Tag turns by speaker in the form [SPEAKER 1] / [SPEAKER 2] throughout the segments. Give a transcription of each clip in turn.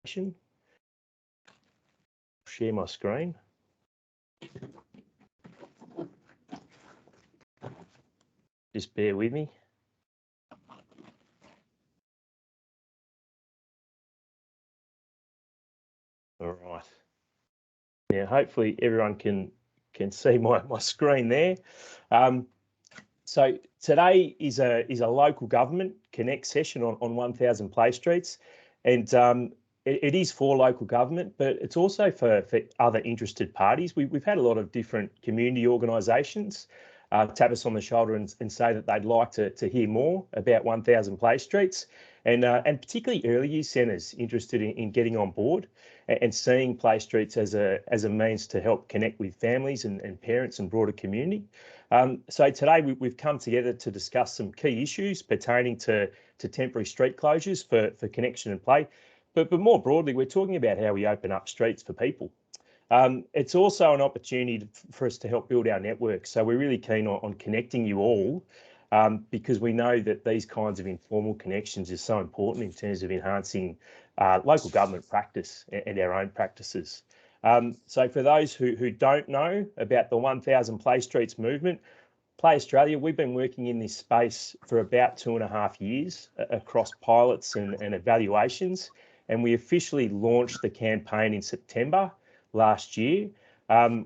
[SPEAKER 1] Share my screen. Just bear with me. All right. Now, hopefully everyone can see my screen there. So today is a local government connect session on 1000 Play Streets, and it is for local government, but it's also for other interested parties. We've had a lot of different community organisations tap us on the shoulder and say that they'd like to hear more about 1000 Play Streets, and particularly early years centres interested in getting on board and seeing Play Streets as a means to help connect with families and parents and broader community. So today we've come together to discuss some key issues pertaining to temporary street closures for connection and play. But more broadly, we're talking about how we open up streets for people. It's also an opportunity for us to help build our network. So we're really keen on connecting you all because we know that these kinds of informal connections is so important in terms of enhancing local government practice and our own practices. So for those who don't know about the 1000 Play Streets movement, Play Australia, we've been working in this space for about 2.5 years across pilots and evaluations, and we officially launched the campaign in September last year.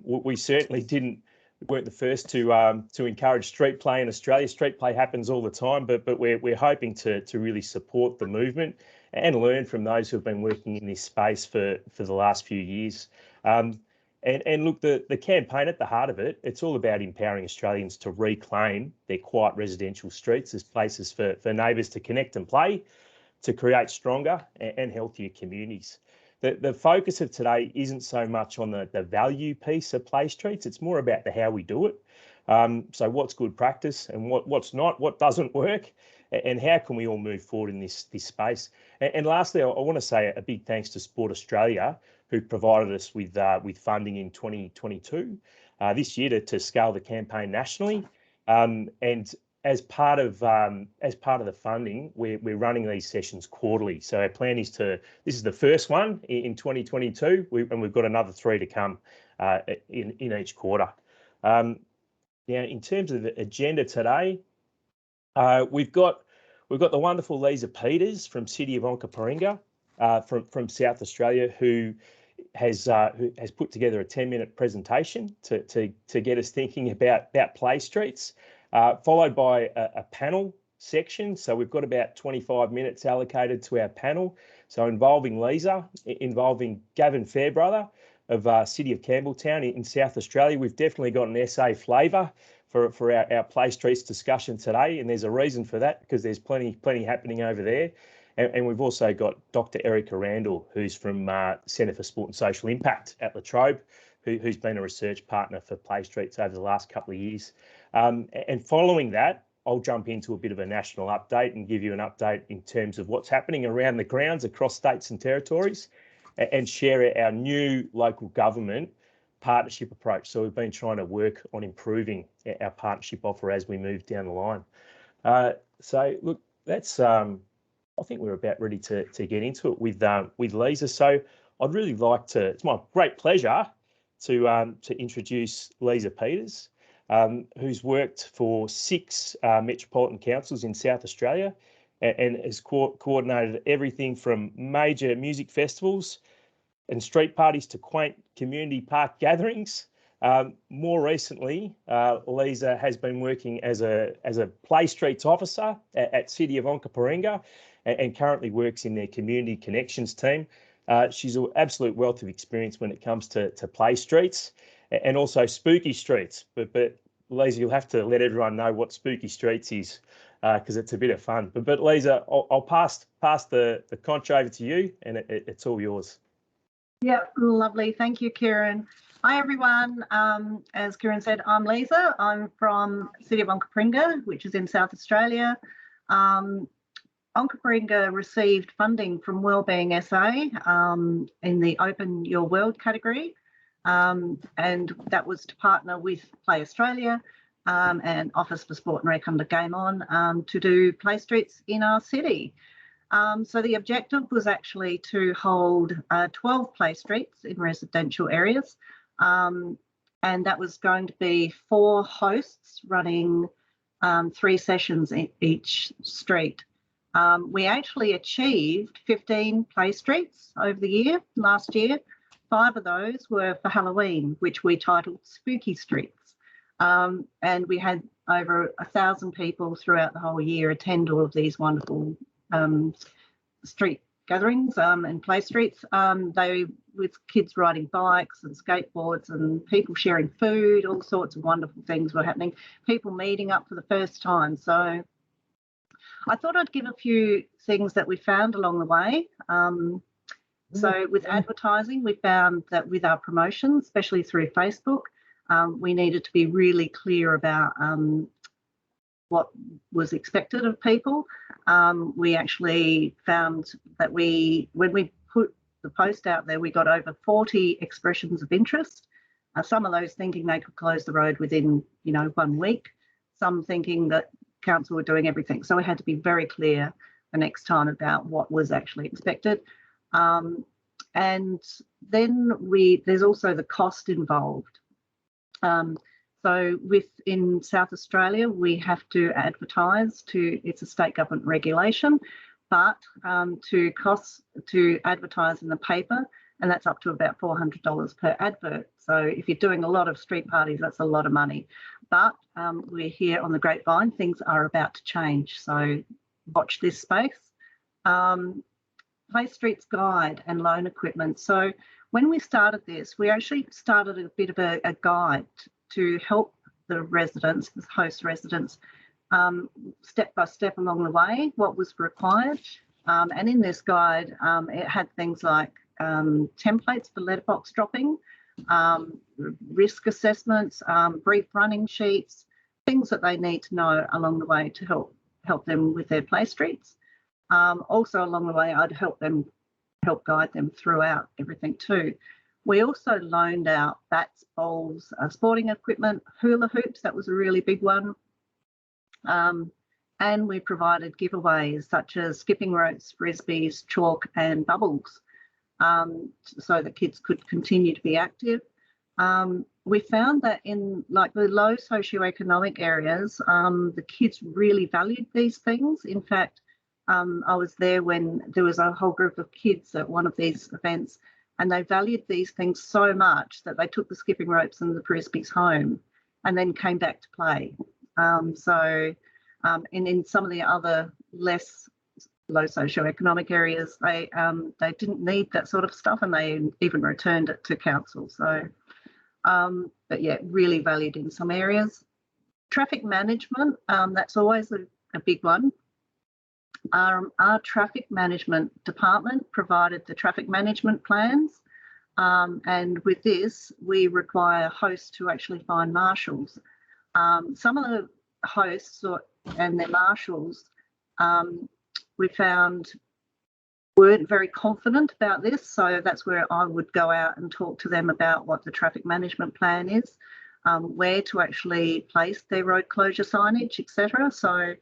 [SPEAKER 1] We certainly weren't the first to encourage street play in Australia. Street play happens all the time, but we're hoping to really support the movement and learn from those who have been working in this space for the last few years. And look, the campaign at the heart of it, it's all about empowering Australians to reclaim their quiet residential streets as places for neighbours to connect and play, to create stronger and healthier communities. The focus of today isn't so much on the value piece of Play Streets, it's more about the how we do it. So what's good practice and what's not, what doesn't work, and how can we all move forward in this space. And lastly, I want to say a big thanks to Sport Australia, who provided us with funding in 2022 this year to scale the campaign nationally. And as part of the funding, we're running these sessions quarterly. So our plan is this is the first one in 2022, and we've got another 3 to come in each quarter. Now, in terms of the agenda today, we've got the wonderful Lisa Peters from City of Onkaparinga from South Australia, who has put together a 10-minute presentation to get us thinking about Play Streets, followed by a panel section. So we've got about 25 minutes allocated to our panel. So involving Lisa, involving Gavin Fairbrother of City of Campbelltown in South Australia. We've definitely got an SA flavour for our Play Streets discussion today, and there's a reason for that because there's plenty happening over there. And we've also got Dr. Erica Randall, who's from Centre for Sport and Social Impact at La Trobe, who's been a research partner for Play Streets over the last couple of years. And following that, I'll jump into a bit of a national update and give you an update in terms of what's happening around the grounds across states and territories, and share our new local government partnership approach. So we've been trying to work on improving our partnership offer as we move down the line. So look, that's I think we're about ready to get into it with Lisa. So I'd really like to. It's my great pleasure to introduce Lisa Peters, who's worked for 6 metropolitan councils in South Australia and has coordinated everything from major music festivals and street parties to quaint community park gatherings. More recently, Lisa has been working as a Play Streets officer at City of Onkaparinga and currently works in their community connections team. She's an absolute wealth of experience when it comes to Play Streets and also Spooky Streets. But Lisa, you'll have to let everyone know what Spooky Streets is because it's a bit of fun. But Lisa, I'll pass the conch over to you, and it's all yours.
[SPEAKER 2] Yeah, lovely. Thank you, Kieran. Hi, everyone. As Kieran said, I'm Lisa. I'm from City of Onkaparinga, which is in South Australia. Onkaparinga received funding from Wellbeing SA in the Open Your World category, and that was to partner with Play Australia and Office for Sport and Rec under Game On to do Play Streets in our city. So the objective was actually to hold 12 play streets in residential areas, and that was going to be 4 hosts running 3 sessions in each street. We actually achieved 15 play streets over the year, last year. 5 of those were for Halloween, which we titled Spooky Streets. And we had over 1,000 people throughout the whole year attend all of these wonderful street gatherings and play streets. They with kids riding bikes and skateboards and people sharing food, all sorts of wonderful things were happening. People meeting up for the first time. So I thought I'd give a few things that we found along the way. So with advertising, we found that with our promotions, especially through Facebook, we needed to be really clear about what was expected of people. We actually found that when we put the post out there, we got over 40 expressions of interest. Some of those thinking they could close the road within, 1 week. Some thinking that council were doing everything. So we had to be very clear the next time about what was actually expected. And then there's also the cost involved. So in South Australia, we have to advertise it's a state government regulation, but to advertise in the paper, and that's up to about $400 per advert. So if you're doing a lot of street parties, that's a lot of money. But we're here on the grapevine, things are about to change. So watch this space. Play Streets Guide and loan equipment. So when we started this, we actually started a bit of a guide to help the residents, the host residents, step by step along the way, what was required. And in this guide, it had things like templates for letterbox dropping, risk assessments, brief running sheets, things that they need to know along the way to help them with their play streets. Also along the way, I'd help guide them throughout everything too. We also loaned out bats, bowls, sporting equipment, hula hoops, that was a really big one. And we provided giveaways such as skipping ropes, frisbees, chalk and bubbles, so that kids could continue to be active. We found that in the low socioeconomic areas, the kids really valued these things. In fact, I was there when there was a whole group of kids at one of these events, and they valued these things so much that they took the skipping ropes and the frisbees home and then came back to play. In some of the other less low socioeconomic areas, they didn't need that sort of stuff, and they even returned it to council. So, but yeah, really valued in some areas. Traffic management, that's always a big one. Our traffic management department provided the traffic management plans, and with this we require hosts to actually find marshals. Some of the hosts and their marshals we found weren't very confident about this, so that's where I would go out and talk to them about what the traffic management plan is, where to actually place their road closure signage, etc. So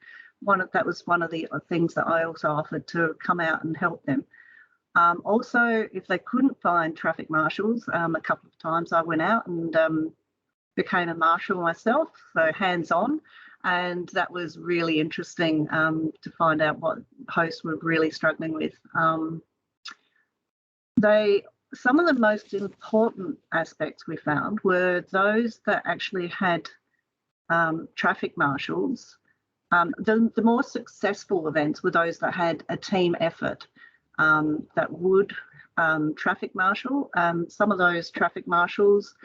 [SPEAKER 2] that was one of the things that I also offered, to come out and help them. Also, if they couldn't find traffic marshals, a couple of times I went out and became a marshal myself, so hands-on, and that was really interesting to find out what hosts were really struggling with. Some of the most important aspects we found were those that actually had traffic marshals. The more successful events were those that had a team effort that would traffic marshal. Some of those traffic marshals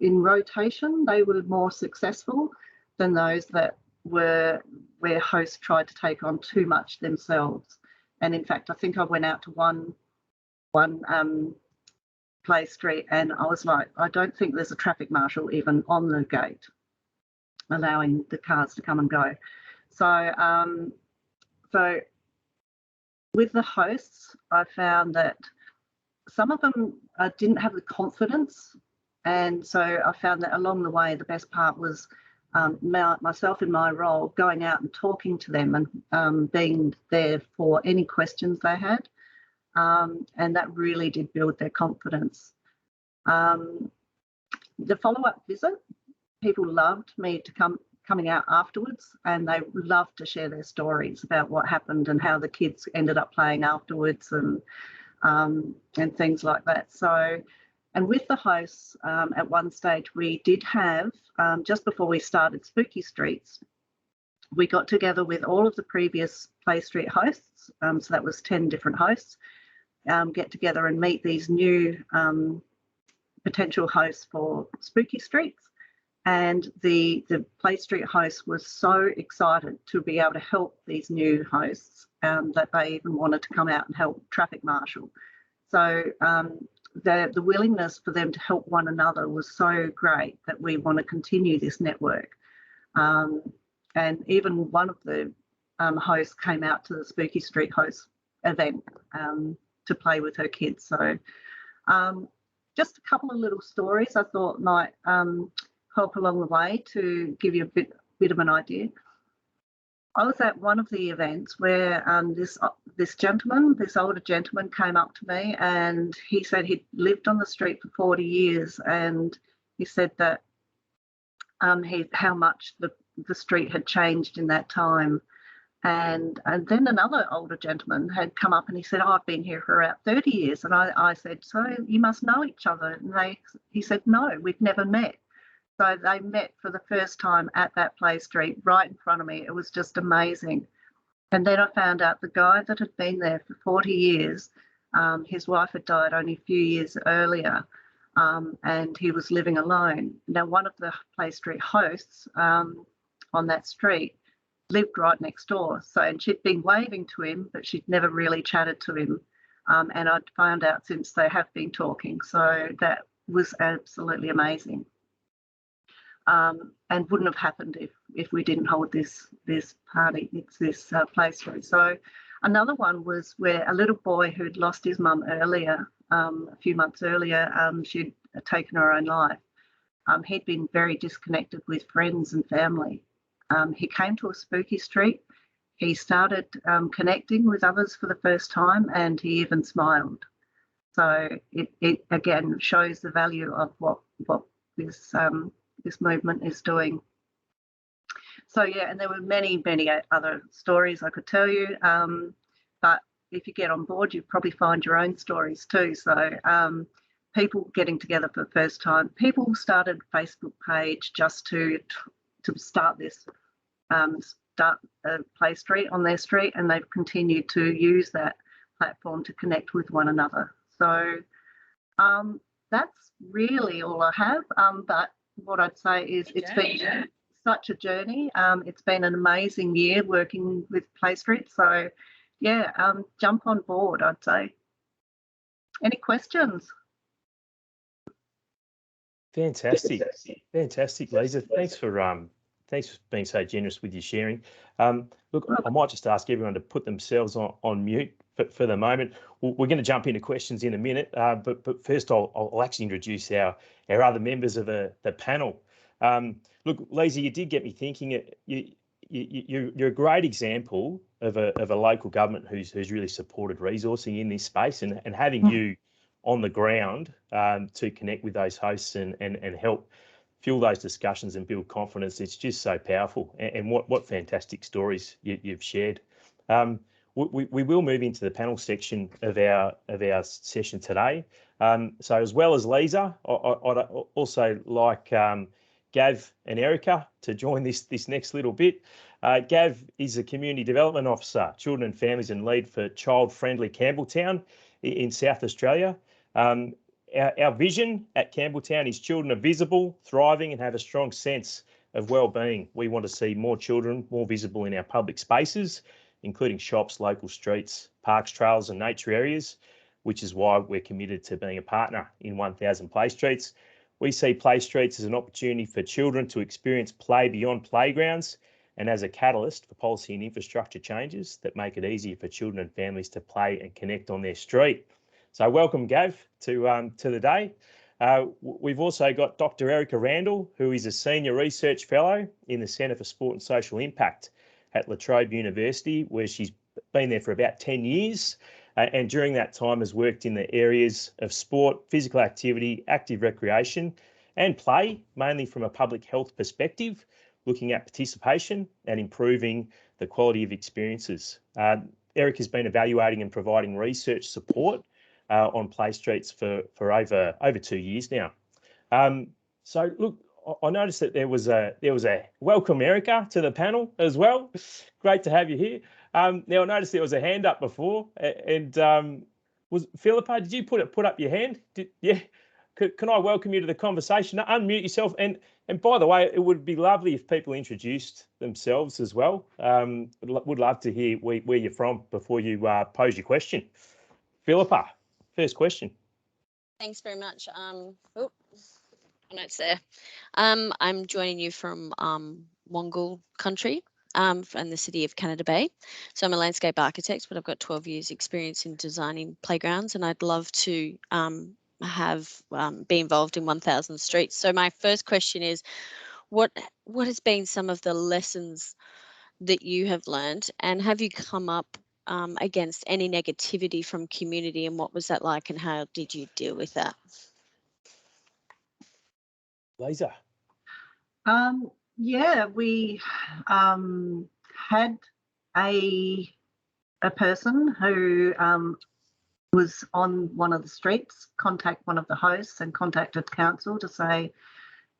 [SPEAKER 2] in rotation, they were more successful than those that where hosts tried to take on too much themselves. And in fact, I think I went out to one play street and I was like, I don't think there's a traffic marshal even on the gate allowing the cars to come and go. So with the hosts, I found that some of them didn't have the confidence, and so I found that along the way the best part was myself in my role, going out and talking to them and being there for any questions they had. And that really did build their confidence. The follow-up visit, people loved me to coming out afterwards, and they loved to share their stories about what happened and how the kids ended up playing afterwards and things like that. So, and with the hosts, at one stage we did have, just before we started Spooky Streets, we got together with all of the previous Play Street hosts, so that was 10 different hosts, get together and meet these new potential hosts for Spooky Streets. And the Play Street host was so excited to be able to help these new hosts that they even wanted to come out and help traffic marshal. So the willingness for them to help one another was so great that we want to continue this network. And even one of the hosts came out to the Spooky Street host event to play with her kids. So just a couple of little stories I thought might help along the way to give you a bit of an idea. I was at one of the events where this older gentleman came up to me, and he said he'd lived on the street for 40 years, and he said that how much the street had changed in that time. And then another older gentleman had come up and he said, oh, I've been here for about 30 years. And I said, so you must know each other. And he said, no, we've never met. So they met for the first time at that Play Street right in front of me. It was just amazing. And then I found out the guy that had been there for 40 years, his wife had died only a few years earlier, and he was living alone. Now, one of the Play Street hosts on that street lived right next door. So, and she'd been waving to him, but she'd never really chatted to him. And I'd found out since they have been talking. So that was absolutely amazing. And wouldn't have happened if we didn't hold this party. It's this Play Street. So another one was where a little boy who'd lost his mum earlier, a few months earlier, she'd taken her own life. He'd been very disconnected with friends and family. He came to a Spooky Street. He started connecting with others for the first time, and he even smiled. So it again shows the value of what this movement is doing. So yeah, and there were many other stories I could tell you, but if you get on board, you probably find your own stories too. So people getting together for the first time. People started a Facebook page just to start this, start a Play Street on their street, and they've continued to use that platform to connect with one another. So that's really all I have. But what I'd say is it's been such a journey. It's been an amazing year working with Play Street. So yeah, jump on board, I'd say. Any questions?
[SPEAKER 1] Fantastic, Lisa. Thanks for being so generous with your sharing. Look, I might just ask everyone to put themselves on mute for the moment. We're going to jump into questions in a minute, but first I'll actually introduce our other members of the panel. Look, Lisa, you did get me thinking. You're a great example of a local government who's really supported resourcing in this space, and having you on the ground to connect with those hosts and help fuel those discussions and build confidence. It's just so powerful, and what fantastic stories you've shared. We will move into the panel section of our session today. So as well as Lisa, I'd also like Gav and Erica to join this next little bit. Gav is a Community Development Officer, Children and Families, and lead for Child Friendly Campbelltown in South Australia. Our vision at Campbelltown is children are visible, thriving, and have a strong sense of well-being. We want to see more children more visible in our public spaces, including shops, local streets, parks, trails, and nature areas, which is why we're committed to being a partner in 1000 Play Streets. We see Play Streets as an opportunity for children to experience play beyond playgrounds, and as a catalyst for policy and infrastructure changes that make it easier for children and families to play and connect on their street. So welcome, Gav, to the day. We've also got Dr. Erica Randall, who is a Senior Research Fellow in the Centre for Sport and Social Impact at La Trobe University, where she's been there for about 10 years. And during that time has worked in the areas of sport, physical activity, active recreation and play, mainly from a public health perspective, looking at participation and improving the quality of experiences. Eric has been evaluating and providing research support on Play Streets for over 2 years now. So look, I noticed that there was a welcome, Erica, to the panel as well. Great to have you here. Now I noticed there was a hand up before, and was Philippa? Did you put up your hand? Yeah. Can I welcome you to the conversation? Unmute yourself, and by the way, it would be lovely if people introduced themselves as well. Would love to hear where you're from before you pose your question. Philippa, first question.
[SPEAKER 3] Thanks very much. Oh, notes there. I'm joining you from Wongal country, and the city of Canada Bay. So I'm a landscape architect, but I've got 12 years experience in designing playgrounds, and I'd love to be involved in 1,000 Streets. So my first question is, what has been some of the lessons that you have learned, and have you come up against any negativity from community, and what was that like, and how did you deal with that?
[SPEAKER 1] Lisa.
[SPEAKER 2] Yeah, we had a person who was on one of the streets contact one of the hosts and contacted council to say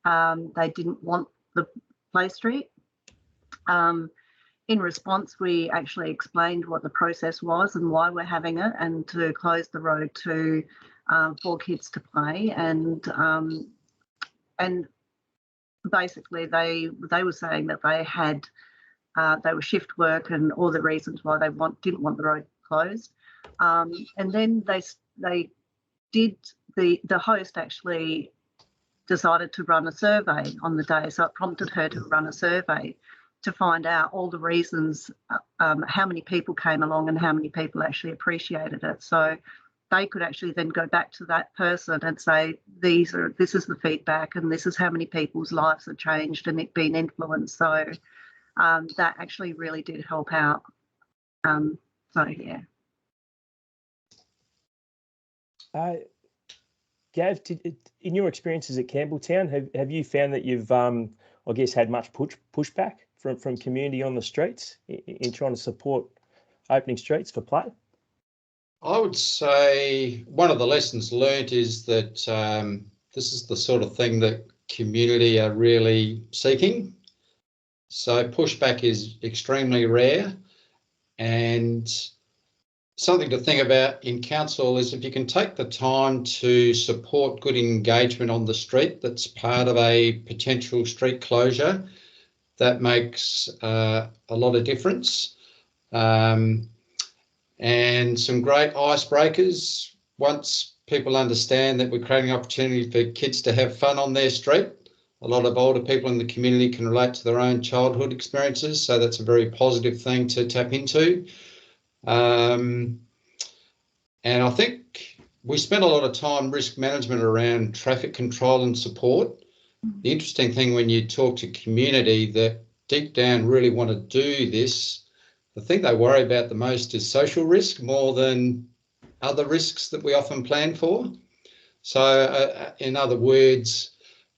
[SPEAKER 2] they didn't want the play street. In response, we actually explained what the process was and why we're having it, and to close the road to for kids to play, and basically they were saying that they were shift work and all the reasons why they didn't want the road closed, and then they did the host actually decided to run a survey on the day, so it prompted her to run a survey to find out all the reasons, how many people came along and how many people actually appreciated it. So they could actually then go back to that person and say, this is the feedback, and this is how many people's lives have changed and it been influenced. So that actually really did help out. So yeah.
[SPEAKER 1] Gav, in your experiences at Campbelltown, have you found that you've, I guess, had much pushback from community on the streets in trying to support opening streets for play?
[SPEAKER 4] I would say one of the lessons learnt is that this is the sort of thing that community are really seeking. So pushback is extremely rare, and something to think about in council is if you can take the time to support good engagement on the street that's part of a potential street closure, that makes a lot of difference. And some great icebreakers. Once people understand that we're creating an opportunity for kids to have fun on their street, a lot of older people in the community can relate to their own childhood experiences, so that's a very positive thing to tap into. And I think we spent a lot of time risk management around traffic control and support. The interesting thing when you talk to community that deep down really want to do this, the thing they worry about the most is social risk more than other risks that we often plan for. So in other words,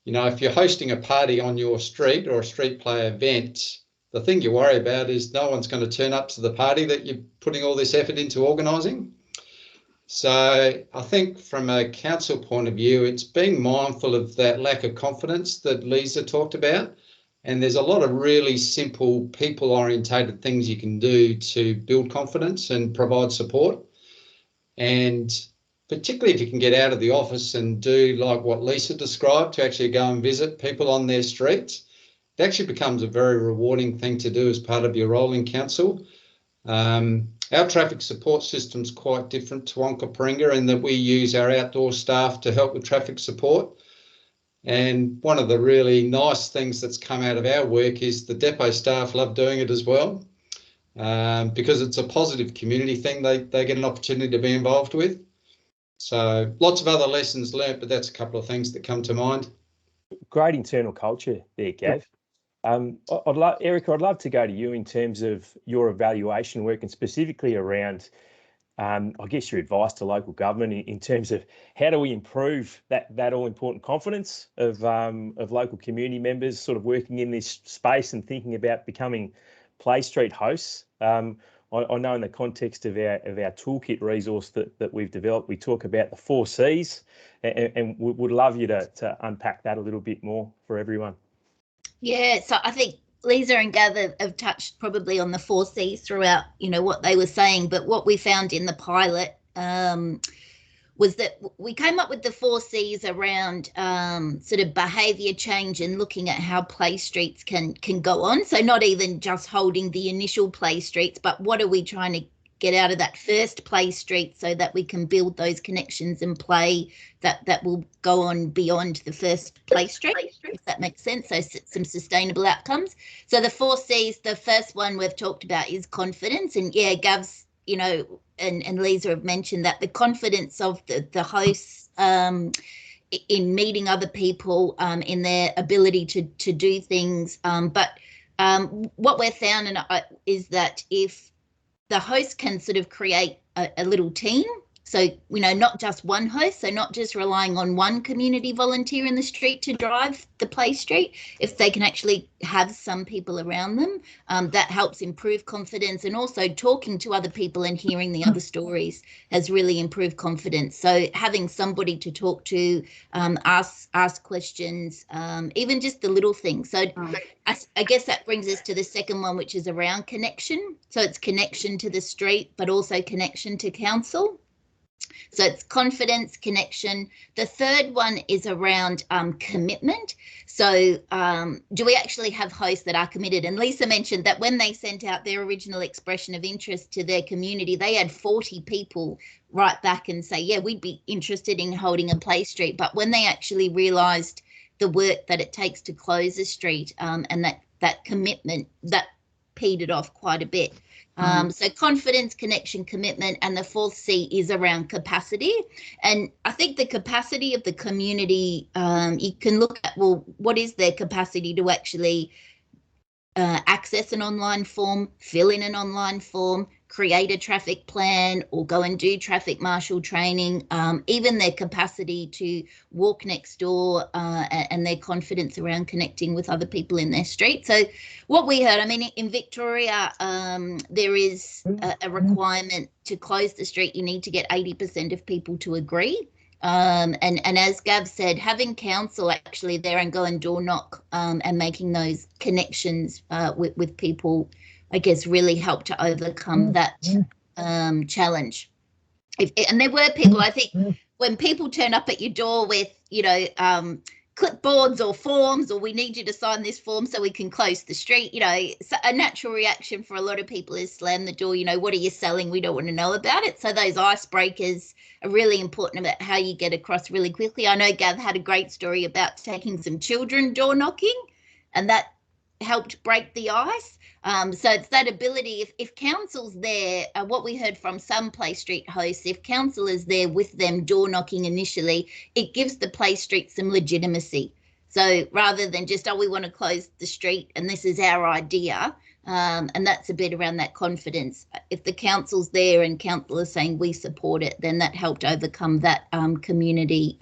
[SPEAKER 4] you know, if you're hosting a party on your street or a street play event, the thing you worry about is no one's going to turn up to the party that you're putting all this effort into organising. So I think from a council point of view, it's being mindful of that lack of confidence that Lisa talked about. And there's a lot of really simple people-orientated things you can do to build confidence and provide support. And particularly if you can get out of the office and do like what Lisa described, to actually go and visit people on their streets, it actually becomes a very rewarding thing to do as part of your role in council. Our traffic support system's quite different to Onkaparinga in that we use our outdoor staff to help with traffic support. And one of the really nice things that's come out of our work is the depot staff love doing it as well, because it's a positive community thing they get an opportunity to be involved with. So lots of other lessons learnt, but that's a couple of things that come to mind.
[SPEAKER 1] Great internal culture there, Gav. I'd love, Erica, I'd love to go to you in terms of your evaluation work and specifically around, I guess, your advice to local government in terms of how do we improve that all-important confidence of local community members sort of working in this space and thinking about becoming Play Street hosts. I know in the context of our toolkit resource that we've developed, we talk about the 4 Cs, and we would love you to unpack that a little bit more for everyone.
[SPEAKER 5] Yeah, so I think Lisa and Gav have touched probably on the 4 Cs throughout, what they were saying. But what we found in the pilot was that we came up with the 4 Cs around sort of behaviour change and looking at how play streets can go on. So not even just holding the initial play streets, but what are we trying to get out of that first play street so that we can build those connections and play that will go on beyond the first play street, if that makes sense. So some sustainable outcomes. So the 4 Cs, the first one we've talked about is confidence. And yeah, Gav's, and Lisa have mentioned that the confidence of the hosts in meeting other people, in their ability to do things. But what we've found is that if the host can sort of create a little team, so, not just one host, so not just relying on one community volunteer in the street to drive the play street, if they can actually have some people around them, that helps improve confidence. And also talking to other people and hearing the other stories has really improved confidence. So having somebody to talk to, ask questions, even just the little things. So I guess that brings us to the second one, which is around connection. So it's connection to the street, but also connection to council. So it's confidence, connection. The third one is around commitment. So do we actually have hosts that are committed? And Lisa mentioned that when they sent out their original expression of interest to their community, they had 40 people write back and say, yeah, we'd be interested in holding a play street. But when they actually realised the work that it takes to close a street, and that commitment, that petered off quite a bit. So confidence, connection, commitment, and the 4th C is around capacity. And I think the capacity of the community, you can look at, well, what is their capacity to actually access an online form, fill in an online form, create a traffic plan, or go and do traffic marshal training, even their capacity to walk next door, and their confidence around connecting with other people in their street. So what we heard, in Victoria, there is a requirement to close the street. You need to get 80% of people to agree. And as Gav said, having council actually there and go and door knock, and making those connections with people, I guess, really helped to overcome that challenge. And there were people, I think, when people turn up at your door with, clipboards or forms, or we need you to sign this form so we can close the street, so a natural reaction for a lot of people is slam the door, what are you selling? We don't want to know about it. So those icebreakers are really important about how you get across really quickly. I know Gav had a great story about taking some children door knocking, and that helped break the ice. So it's that ability, if council's there, what we heard from some Play Street hosts, if council is there with them door knocking initially, it gives the Play Street some legitimacy. So rather than just, we want to close the street and this is our idea, and that's a bit around that confidence. If the council's there and council is saying we support it, then that helped overcome that community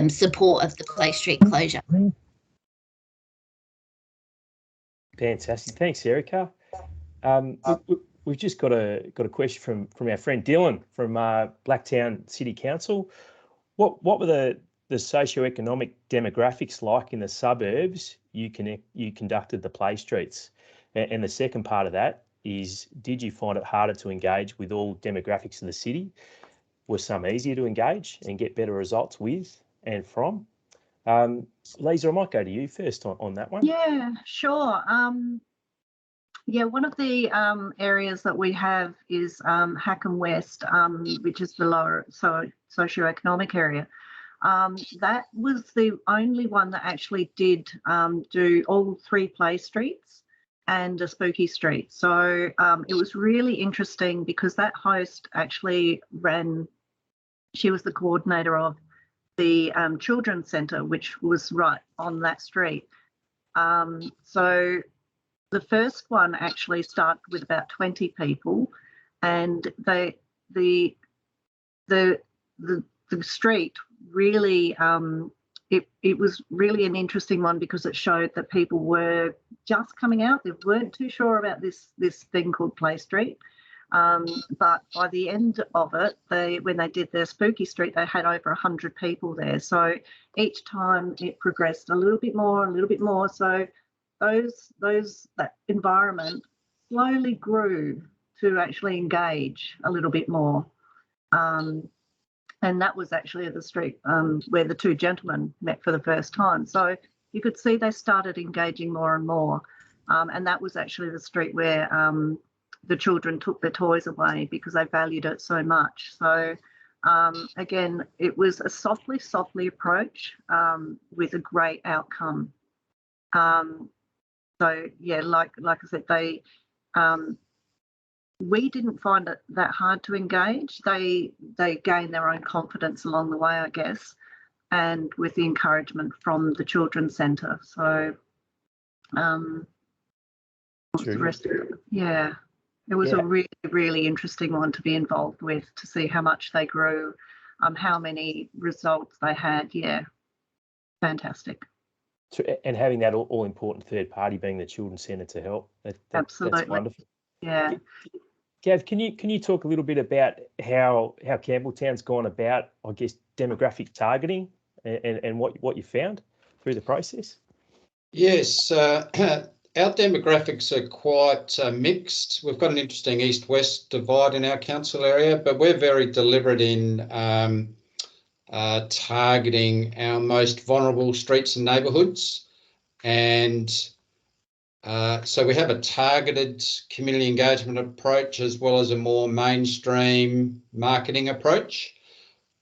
[SPEAKER 5] support of the Play Street closure.
[SPEAKER 1] Fantastic, thanks, Erica. We've just got a question from our friend Dylan from Blacktown City Council. What were the socioeconomic demographics like in the suburbs you conducted the play streets? And the second part of that is, did you find it harder to engage with all demographics of the city? Were some easier to engage and get better results with and from? Lisa, I might go to you first on that one.
[SPEAKER 2] Yeah, sure. One of the areas that we have is Hackham West, which is the lower socioeconomic area. That was the only one that actually did do all 3 play streets and a spooky street. So it was really interesting because that host actually ran She was the coordinator of the children's centre, which was right on that street. So the first one actually started with about 20 people, and the street really it was really an interesting one because it showed that people were just coming out. They weren't too sure about this thing called Play Street. But by the end of it, when they did their Spooky Street, they had over 100 people there. So each time it progressed a little bit more. So that environment slowly grew to actually engage a little bit more. And that was actually the street where the two gentlemen met for the first time. So you could see they started engaging more and more. And that was actually the street where the children took their toys away because they valued it so much. So again, it was a softly approach with a great outcome. So yeah, like I said, we didn't find it that hard to engage. They gained their own confidence along the way, I guess, and with the encouragement from the children's centre. So what's the rest of it? Yeah. It was a really, really interesting one to be involved with, to see how much they grew, how many results they had. Yeah, fantastic.
[SPEAKER 1] And having that all important third party being the Children's Centre to help.
[SPEAKER 2] Absolutely.
[SPEAKER 1] That's wonderful.
[SPEAKER 2] Yeah.
[SPEAKER 1] Gav, can you talk a little bit about how Campbelltown's gone about, I guess, demographic targeting and what you found through the process?
[SPEAKER 4] Yes. Our demographics are quite mixed. We've got an interesting east-west divide in our council area, but we're very deliberate in targeting our most vulnerable streets and neighbourhoods. And so we have a targeted community engagement approach as well as a more mainstream marketing approach.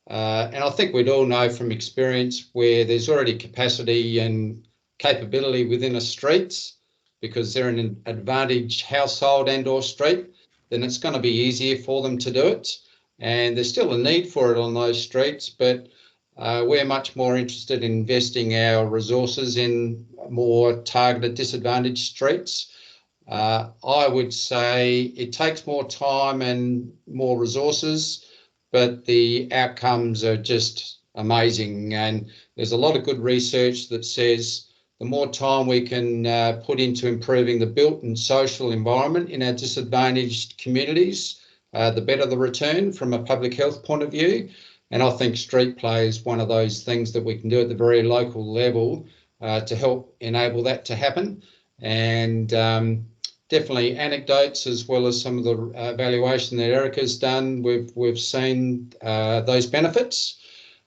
[SPEAKER 4] And I think we'd all know from experience where there's already capacity and capability within a street, because they're in an advantaged household and or street, then it's going to be easier for them to do it. And there's still a need for it on those streets, but we're much more interested in investing our resources in more targeted disadvantaged streets. I would say it takes more time and more resources, but the outcomes are just amazing. And there's a lot of good research that says the more time we can put into improving the built and social environment in our disadvantaged communities, the better the return from a public health point of view. And I think street play is one of those things that we can do at the very local level to help enable that to happen. And definitely anecdotes as well as some of the evaluation that Erica's done, we've seen those benefits.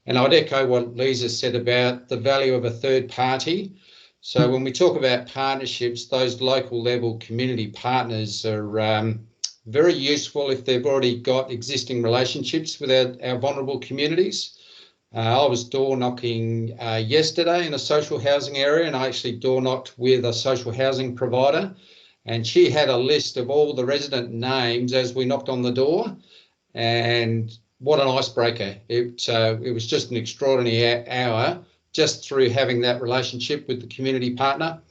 [SPEAKER 4] And I'd echo what Lisa said about the value of a third party. So when we talk about partnerships, those local level community partners are very useful if they've already got existing relationships with our vulnerable communities. I was door knocking yesterday in a social housing area, and I actually door knocked with a social housing provider, and she had a list of all the resident names as we knocked on the door, and what an icebreaker. It was just an extraordinary hour just through having that relationship with the community partner.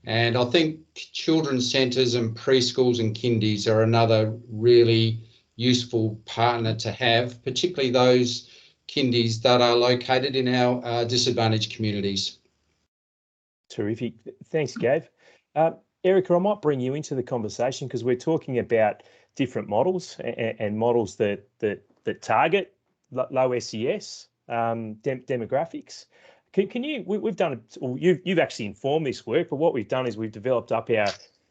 [SPEAKER 4] And I think children's centres and preschools and kindies are another really useful partner to have, particularly those kindies that are located in our disadvantaged communities.
[SPEAKER 1] Terrific. Thanks, Gav. Erica, I might bring you into the conversation because we're talking about different models and models that target low SES demographics. Can you? We've done it. Or you've actually informed this work, but what we've done is we've developed up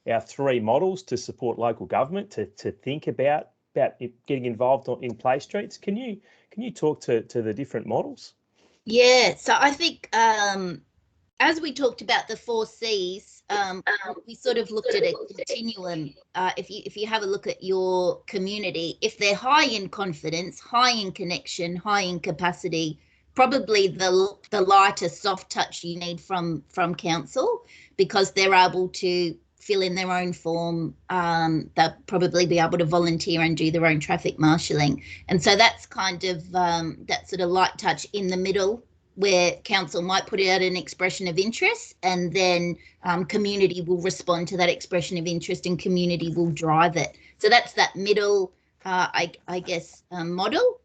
[SPEAKER 1] our three models to support local government to think about getting involved in play streets. Can you talk to the different models?
[SPEAKER 5] Yeah. So I think as we talked about the 4 Cs, we sort of looked at a continuum. If you have a look at your community, if they're high in confidence, high in connection, high in capacity, probably the lighter soft touch you need from council, because they're able to fill in their own form. They'll probably be able to volunteer and do their own traffic marshalling. And so that's kind of that sort of light touch in the middle, where council might put out an expression of interest, and then community will respond to that expression of interest and community will drive it. So that's that middle, I guess, model.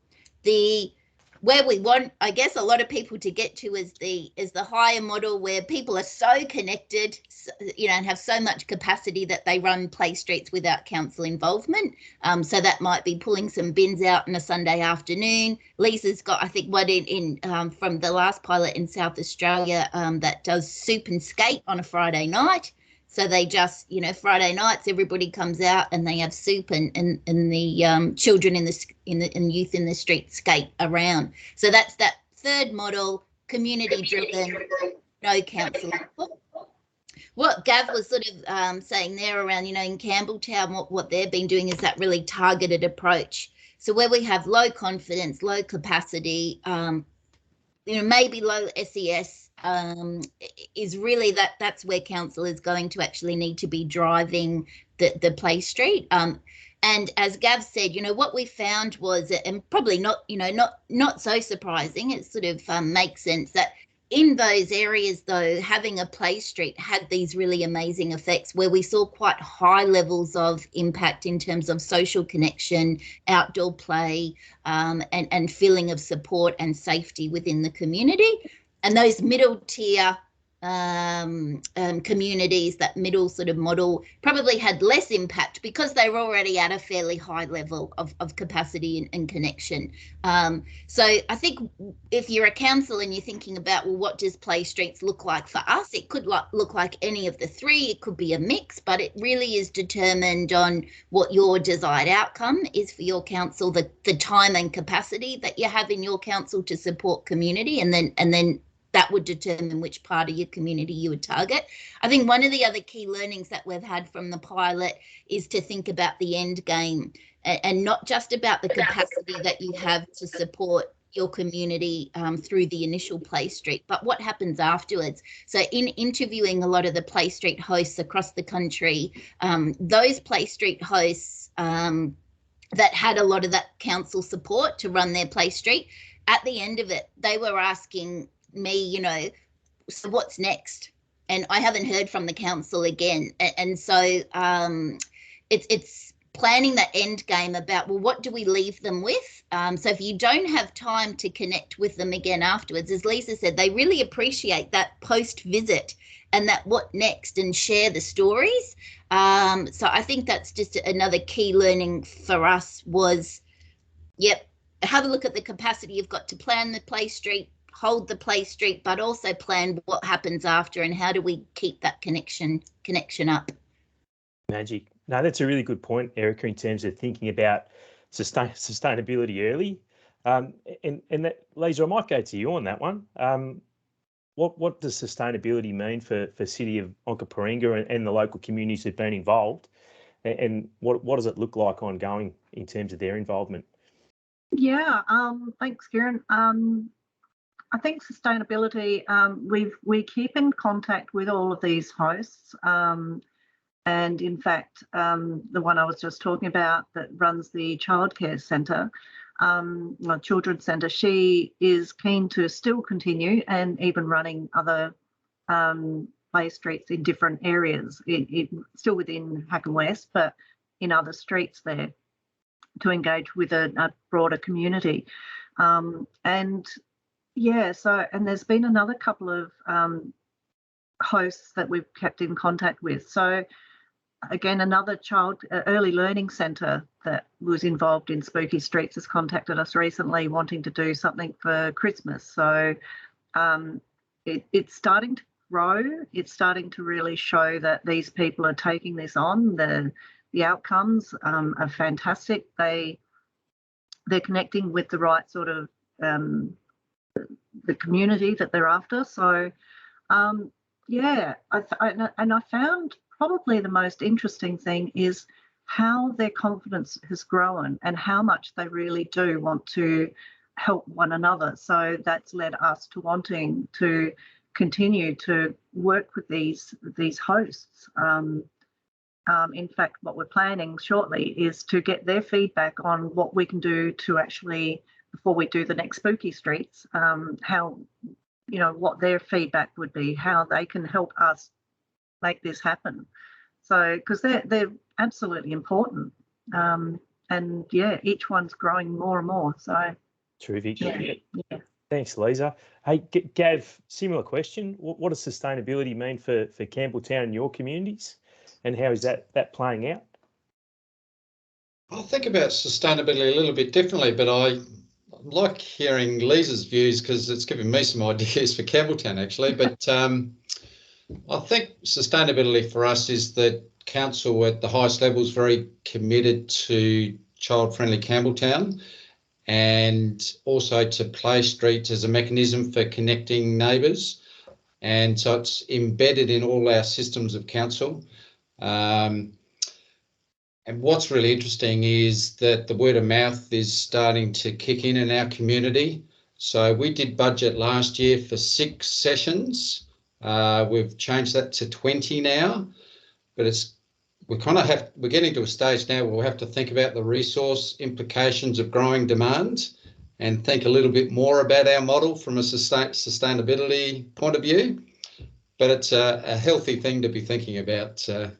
[SPEAKER 5] Where we want, I guess, a lot of people to get to is the higher model, where people are so connected, you know, and have so much capacity that they run play streets without council involvement. So that might be pulling some bins out on a Sunday afternoon. Lisa's got, I think, one in from the last pilot in South Australia that does soup and skate on a Friday night. So they just, you know, Friday nights everybody comes out and they have soup, and the children and youth in the street skate around. So that's that third model, community driven, no council. What Gav was sort of saying there around, you know, in Campbelltown, what they've been doing is that really targeted approach. So where we have low confidence, low capacity, you know, maybe low SES, is really that's where council is going to actually need to be driving the play street. And as Gav said, you know, what we found was, and probably not, you know, not so surprising, it sort of makes sense that in those areas, though, having a play street had these really amazing effects, where we saw quite high levels of impact in terms of social connection, outdoor play, and feeling of support and safety within the community. And those middle tier communities, that middle sort of model, probably had less impact because they were already at a fairly high level of capacity and connection. So I think if you're a council and you're thinking about, well, what does play streets look like for us? It could look like any of the three. It could be a mix, but it really is determined on what your desired outcome is for your council, the time and capacity that you have in your council to support community, and then that would determine which part of your community you would target. I think one of the other key learnings that we've had from the pilot is to think about the end game, and not just about the capacity that you have to support your community through the initial play street, but what happens afterwards. So in interviewing a lot of the play street hosts across the country, those play street hosts that had a lot of that council support to run their play street, at the end of it, they were asking me, you know, so what's next? And I haven't heard from the council again. And so it's planning that end game about, well, what do we leave them with? So if you don't have time to connect with them again afterwards, as Lisa said, they really appreciate that post visit and that what next, and share the stories. So I think that's just another key learning for us was, yep, have a look at the capacity you've got to plan the play street, hold the play street, but also plan what happens after and how do we keep that connection up.
[SPEAKER 1] Magic. No, that's a really good point, Erica, in terms of thinking about sustainability early. And that, Lisa, I might go to you on that one. What does sustainability mean for City of Onkaparinga and the local communities who've been involved? And what does it look like ongoing in terms of their involvement?
[SPEAKER 2] Yeah, thanks, Kieran. I think sustainability, we keep in contact with all of these hosts. And in fact, the one I was just talking about that runs the childcare centre, children's centre, she is keen to still continue and even running other play streets in different areas, still within Hackam West, but in other streets there, to engage with a broader community. And yeah, so, and there's been another couple of hosts that we've kept in contact with. So again, another early learning centre that was involved in Spooky Streets has contacted us recently wanting to do something for Christmas. So it's starting to grow. It's starting to really show that these people are taking this on. The outcomes are fantastic. They're connecting with the right sort of the community that they're after. So yeah, I found probably the most interesting thing is how their confidence has grown and how much they really do want to help one another. So that's led us to wanting to continue to work with these hosts. in fact, what we're planning shortly is to get their feedback on what we can do to actually, before we do the next Spooky Streets, how, what their feedback would be, how they can help us make this happen. So, because they're absolutely important. And yeah, each one's growing more and more. So
[SPEAKER 1] terrific.
[SPEAKER 2] Yeah.
[SPEAKER 1] Thanks, Lisa. Hey, Gav, similar question. What does sustainability mean for Campbelltown and your communities, and how is that playing out?
[SPEAKER 4] I think about sustainability a little bit differently, but I like hearing Lisa's views because it's given me some ideas for Campbelltown actually. But I think sustainability for us is that council at the highest level is very committed to child-friendly Campbelltown, and also to Play Street as a mechanism for connecting neighbours. And so it's embedded in all our systems of council. And what's really interesting is that the word of mouth is starting to kick in our community. So we did budget last year for 6 sessions. We've changed that to 20 now, but we're getting to a stage now where we'll have to think about the resource implications of growing demand and think a little bit more about our model from a sustainability point of view. But it's a healthy thing to be thinking about, I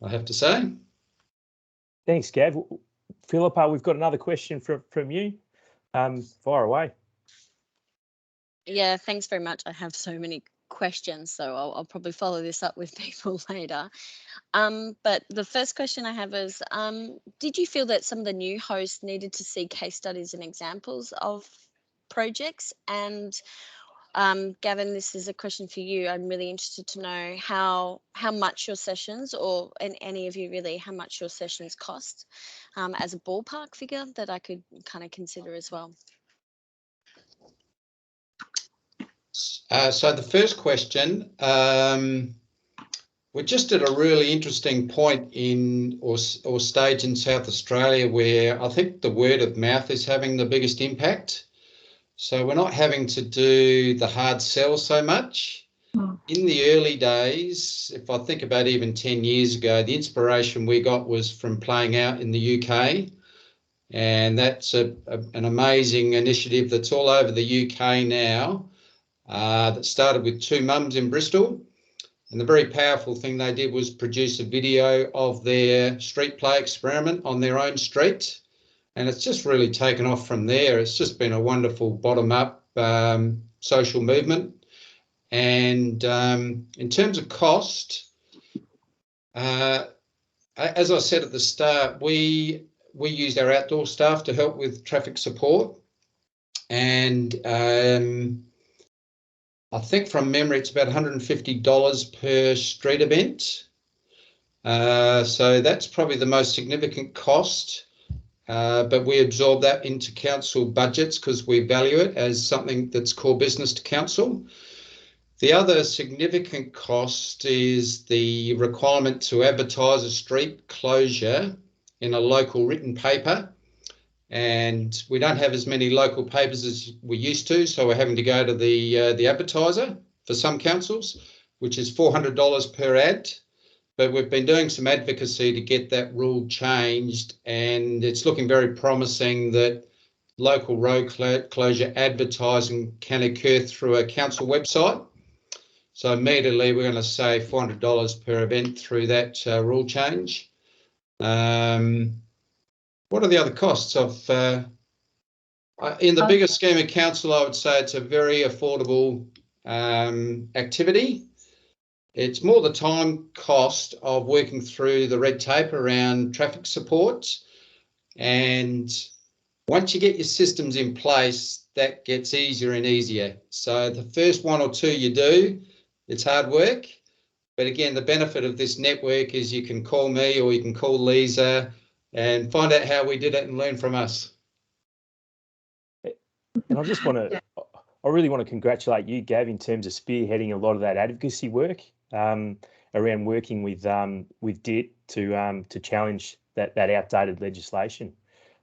[SPEAKER 4] have to say.
[SPEAKER 1] Thanks, Gav. Philippa, we've got another question from you. Fire away.
[SPEAKER 3] Yeah, thanks very much. I have so many questions, so I'll probably follow this up with people later. But the first question I have is, did you feel that some of the new hosts needed to see case studies and examples of projects? And Gavin, this is a question for you. I'm really interested to know how much your sessions, or any of you really, how much your sessions cost, as a ballpark figure that I could kind of consider as well.
[SPEAKER 4] So the first question, we're just at a really interesting point or stage in South Australia where I think the word of mouth is having the biggest impact. So we're not having to do the hard sell so much. In the early days, if I think about even 10 years ago, the inspiration we got was from playing out in the UK. And that's an amazing initiative that's all over the UK now, that started with 2 mums in Bristol. And the very powerful thing they did was produce a video of their street play experiment on their own street. And it's just really taken off from there. It's just been a wonderful bottom-up social movement. And in terms of cost, as I said at the start, we used our outdoor staff to help with traffic support. And I think from memory, it's about $150 per street event. So that's probably the most significant cost. But we absorb that into council budgets because we value it as something that's core business to council. The other significant cost is the requirement to advertise a street closure in a local written paper. And we don't have as many local papers as we used to, so we're having to go to the advertiser for some councils, which is $400 per ad. But we've been doing some advocacy to get that rule changed, and it's looking very promising that local road closure advertising can occur through a council website. So immediately we're going to save $400 per event through that rule change. What are the other costs of? In the bigger scheme of council, I would say it's a very affordable activity. It's more the time cost of working through the red tape around traffic support. And once you get your systems in place, that gets easier and easier. So the first 1 or 2 you do, it's hard work. But again, the benefit of this network is you can call me or you can call Lisa and find out how we did it and learn from us.
[SPEAKER 1] And I really want to congratulate you, Gav, in terms of spearheading a lot of that advocacy work around working with DIT to challenge that outdated legislation.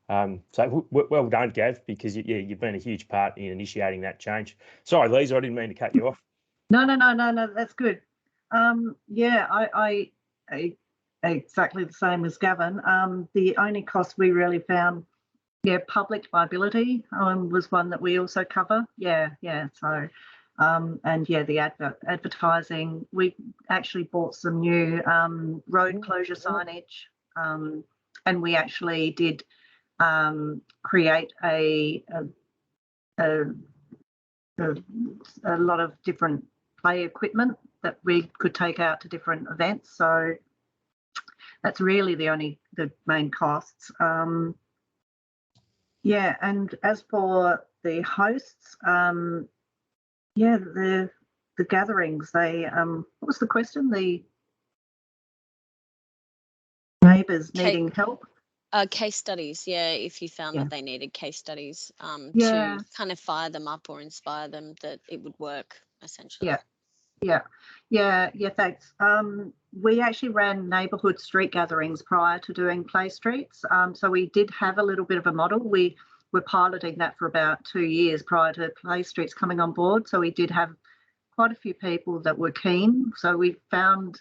[SPEAKER 1] So well done, Gav, because you've been a huge part in initiating that change. Sorry, Lisa, I didn't mean to cut you off.
[SPEAKER 2] No, that's good. Yeah, I exactly the same as Gavin. The only cost we really found, public liability was one that we also cover. So, and the advertising. We actually bought some new road closure signage, and we actually did create a lot of different play equipment that we could take out to different events. So that's really the main costs. And as for the hosts, the gatherings, they what was the question? The neighbours needing help?
[SPEAKER 3] Case studies, if you found that they needed case studies
[SPEAKER 2] Yeah.
[SPEAKER 3] to kind of fire them up or inspire them that it would work, essentially.
[SPEAKER 2] Thanks. We actually ran neighbourhood street gatherings prior to doing play streets, so we did have a little bit of a model. We were piloting that for about 2 years prior to play streets coming on board, so we did have quite a few people that were keen. So we found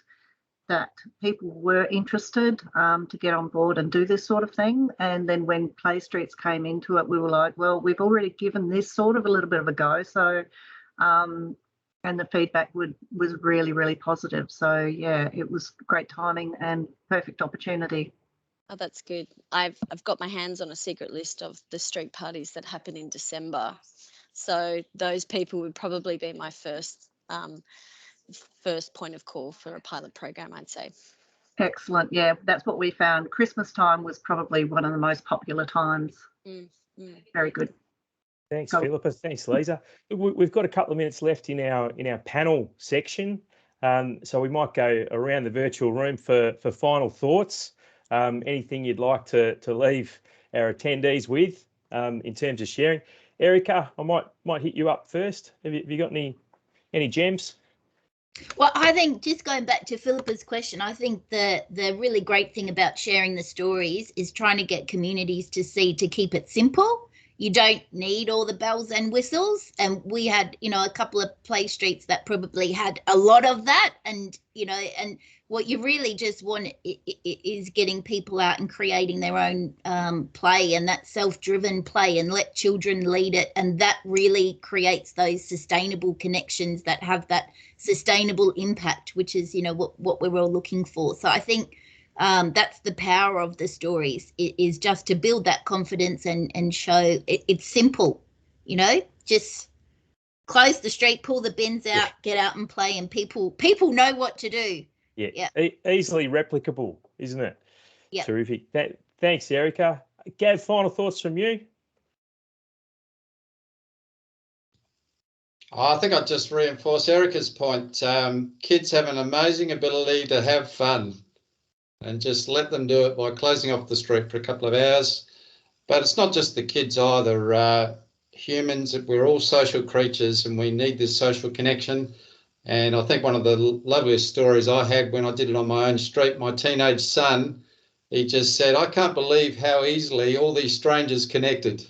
[SPEAKER 2] that people were interested to get on board and do this sort of thing. And then when play streets came into it, we were like, well, we've already given this sort of a little bit of a go. So and the feedback was really, really positive. So it was great timing and perfect opportunity.
[SPEAKER 3] Oh, that's good. I've got my hands on a secret list of the street parties that happen in December. So those people would probably be my first point of call for a pilot program, I'd say.
[SPEAKER 2] Excellent. Yeah, that's what we found. Christmas time was probably one of the most popular times. Very good.
[SPEAKER 1] Thanks, Philippa. Thanks, Lisa. We've got a couple of minutes left in our panel section, so we might go around the virtual room for final thoughts. Anything you'd like to leave our attendees with in terms of sharing. Erica, I might hit you up first. Have you got any gems?
[SPEAKER 5] Well, I think just going back to Philippa's question, I think the really great thing about sharing the stories is trying to get communities to keep it simple. You don't need all the bells and whistles. And we had, a couple of play streets that probably had a lot of that. And, and what you really just want is getting people out and creating their own play, and that self-driven play, and let children lead it. And that really creates those sustainable connections that have that sustainable impact, which is, what we're all looking for. So I think that's the power of the stories, is just to build that confidence and show it's simple, just close the street, pull the bins out, get out and play, and people know what to do.
[SPEAKER 1] Easily replicable, isn't it?
[SPEAKER 5] Yeah.
[SPEAKER 1] Terrific. Thanks, Erica. Gav, final thoughts from you?
[SPEAKER 4] I think I'd just reinforce Erica's point. Kids have an amazing ability to have fun, and just let them do it by closing off the street for a couple of hours. But it's not just the kids either. Humans, we're all social creatures, and we need this social connection. And I think one of the loveliest stories I had when I did it on my own street, my teenage son, he just said, I can't believe how easily all these strangers connected.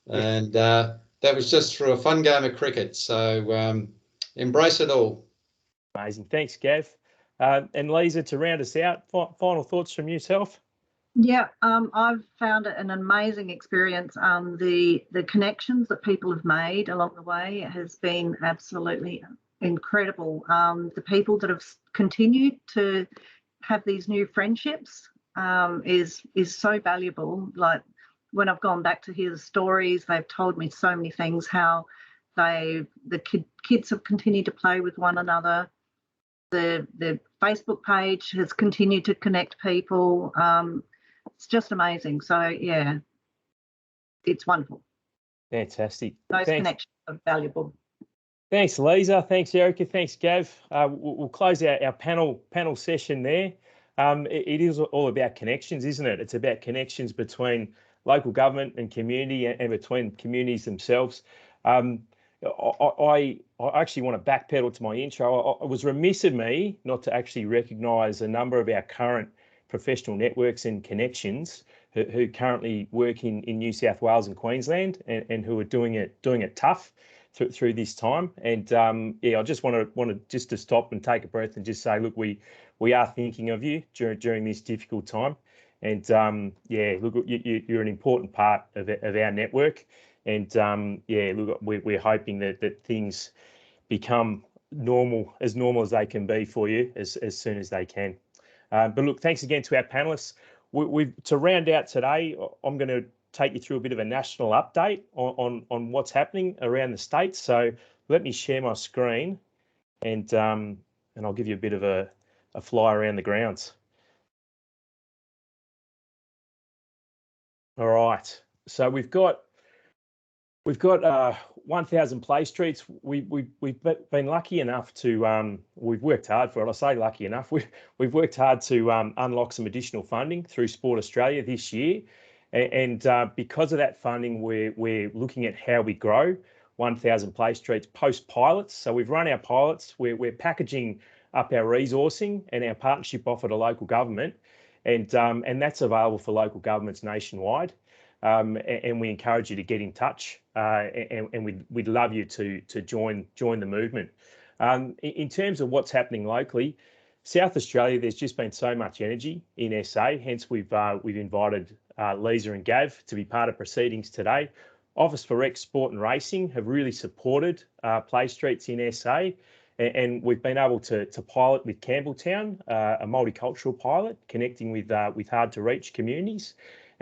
[SPEAKER 4] And that was just through a fun game of cricket. So embrace it all.
[SPEAKER 1] Amazing. Thanks, Gav. And Lisa, to round us out, final thoughts from yourself?
[SPEAKER 2] Yeah, I've found it an amazing experience. The connections that people have made along the way has been absolutely incredible. The people that have continued to have these new friendships is so valuable. Like when I've gone back to hear the stories, they've told me so many things, how the kids have continued to play with one another. The Facebook page has continued to connect people. It's just amazing. So yeah, it's wonderful.
[SPEAKER 1] Fantastic.
[SPEAKER 2] Those connections are valuable.
[SPEAKER 1] Thanks, Lisa. Thanks, Erica. Thanks, Gav. We'll close our panel session there. It is all about connections, isn't it? It's about connections between local government and community, and between communities themselves. I actually want to backpedal to my intro. It was remiss of me not to actually recognise a number of our current professional networks and connections who currently work in New South Wales and Queensland, and who are doing it tough. through this time. And I just want to stop and take a breath and just say, look, we are thinking of you during this difficult time. And look, you're an important part of our network. And look, we're hoping that things become normal as they can be for you as soon as they can. But look, thanks again to our panelists. To round out today, I'm going to take you through a bit of a national update on what's happening around the state. So let me share my screen, and I'll give you a bit of a fly around the grounds. All right. So we've got 1,000 play streets. We've been lucky enough to we've worked hard for it. I say lucky enough. We've worked hard to unlock some additional funding through Sport Australia this year, and because of that funding, we're looking at how we grow 1,000 play streets post pilots. So we've run our pilots. We're packaging up our resourcing and our partnership offer to local government, and that's available for local governments nationwide. And we encourage you to get in touch, and we'd love you to join the movement. In terms of what's happening locally, South Australia, there's just been so much energy in SA. Hence, we've invited Lisa and Gav to be part of proceedings today. Office for Rec, Sport and Racing have really supported play streets in SA, and we've been able to pilot with Campbelltown, a multicultural pilot connecting with hard to reach communities.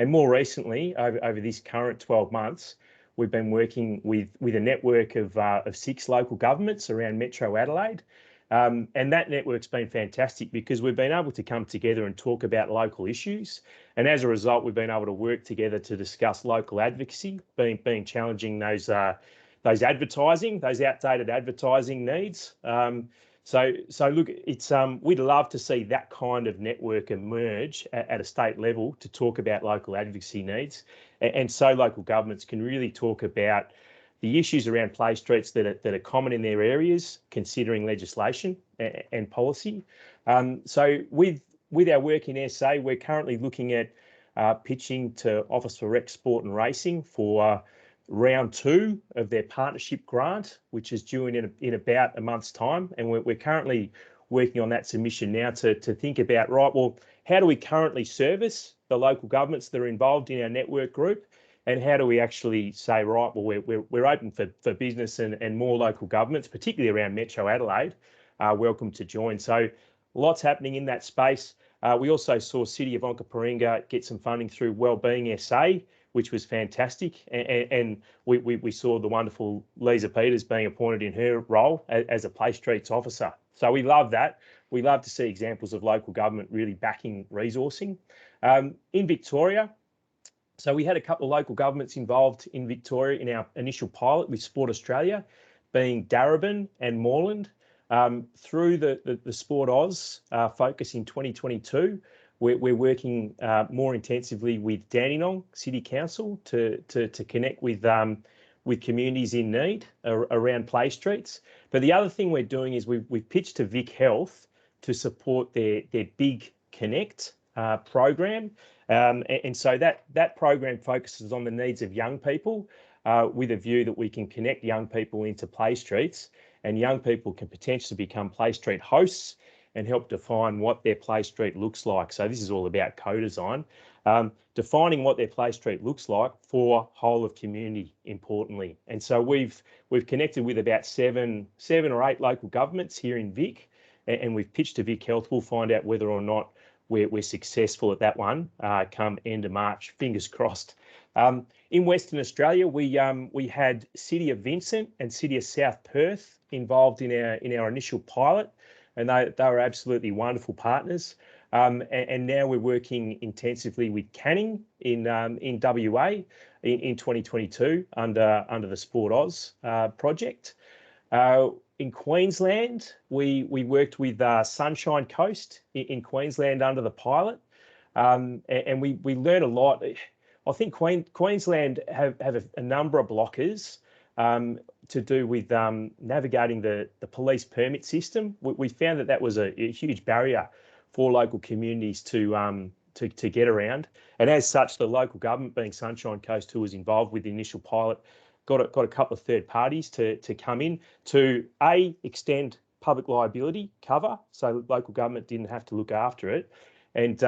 [SPEAKER 1] And more recently, over this current 12 months, we've been working with a network of 6 local governments around Metro Adelaide. And that network's been fantastic because we've been able to come together and talk about local issues. And as a result, we've been able to work together to discuss local advocacy, being challenging those outdated advertising needs. So look, it's we'd love to see that kind of network emerge at a state level to talk about local advocacy needs, and so local governments can really talk about the issues around play streets that are common in their areas, considering legislation and policy. So with our work in SA, we're currently looking at pitching to Office for Rec, Sport and Racing for round 2 of their partnership grant, which is due in about a month's time. And we're currently working on that submission now to think about, right, well, how do we currently service the local governments that are involved in our network group? And how do we actually say, right, well, we're open for business and more local governments, particularly around Metro Adelaide, are welcome to join. So lots happening in that space. We also saw City of Onkaparinga get some funding through Wellbeing SA, which was fantastic. And we saw the wonderful Lisa Peters being appointed in her role as a Play Streets officer. So we love that. We love to see examples of local government really backing resourcing. In Victoria, so we had a couple of local governments involved in Victoria in our initial pilot with Sport Australia, being Darebin and Moreland. Through the Sport Oz focus in 2022, we're working more intensively with Dandenong City Council to connect with communities in need around play streets. But the other thing we're doing is we've pitched to Vic Health to support their Big Connect program. And so that program focuses on the needs of young people with a view that we can connect young people into play streets, and young people can potentially become play street hosts and help define what their play street looks like. So this is all about co-design, defining what their play street looks like for whole of community, importantly. And so we've connected with about seven or eight local governments here in Vic, and we've pitched to Vic Health. We'll find out whether or not we're successful at that one come end of March, fingers crossed. In Western Australia, we had City of Vincent and City of South Perth involved in our initial pilot, and they were absolutely wonderful partners. And now we're working intensively with Canning in WA in 2022 under the Sport Oz project. In Queensland, we worked with Sunshine Coast in Queensland under the pilot, and we learned a lot. I think Queensland have a number of blockers to do with navigating the police permit system. We found that was a huge barrier for local communities to get around. And as such, the local government, being Sunshine Coast, who was involved with the initial pilot, got a couple of third parties to come in to extend public liability cover, so local government didn't have to look after it, and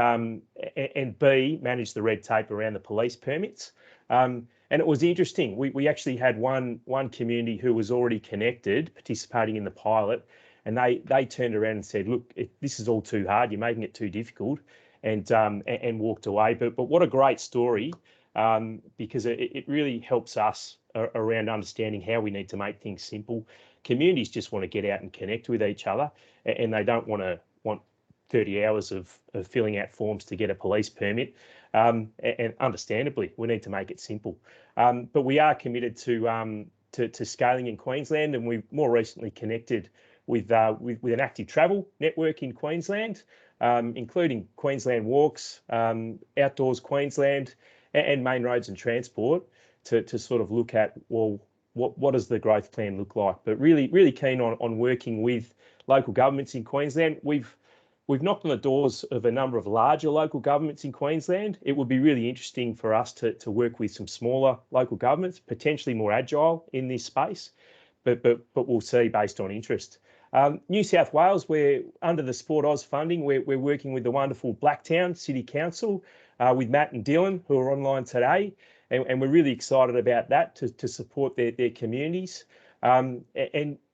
[SPEAKER 1] B, manage the red tape around the police permits. And it was interesting. We actually had one community who was already connected, participating in the pilot, and they turned around and said, "Look, this is all too hard. You're making it too difficult," and walked away. But what a great story, because it really helps us around understanding how we need to make things simple. Communities just want to get out and connect with each other, and they don't want 30 hours of filling out forms to get a police permit. And understandably, we need to make it simple. But we are committed to scaling in Queensland, and we've more recently connected with an active travel network in Queensland, including Queensland Walks, Outdoors Queensland, and Main Roads and Transport, to sort of look at, well, what does the growth plan look like? But really keen on working with local governments in Queensland. We've knocked on the doors of a number of larger local governments in Queensland. It would be really interesting for us to work with some smaller local governments, potentially more agile in this space, but we'll see based on interest. New South Wales, we're under the Sport Oz funding. We're working with the wonderful Blacktown City Council, with Matt and Dylan, who are online today, and we're really excited about that to support their communities. And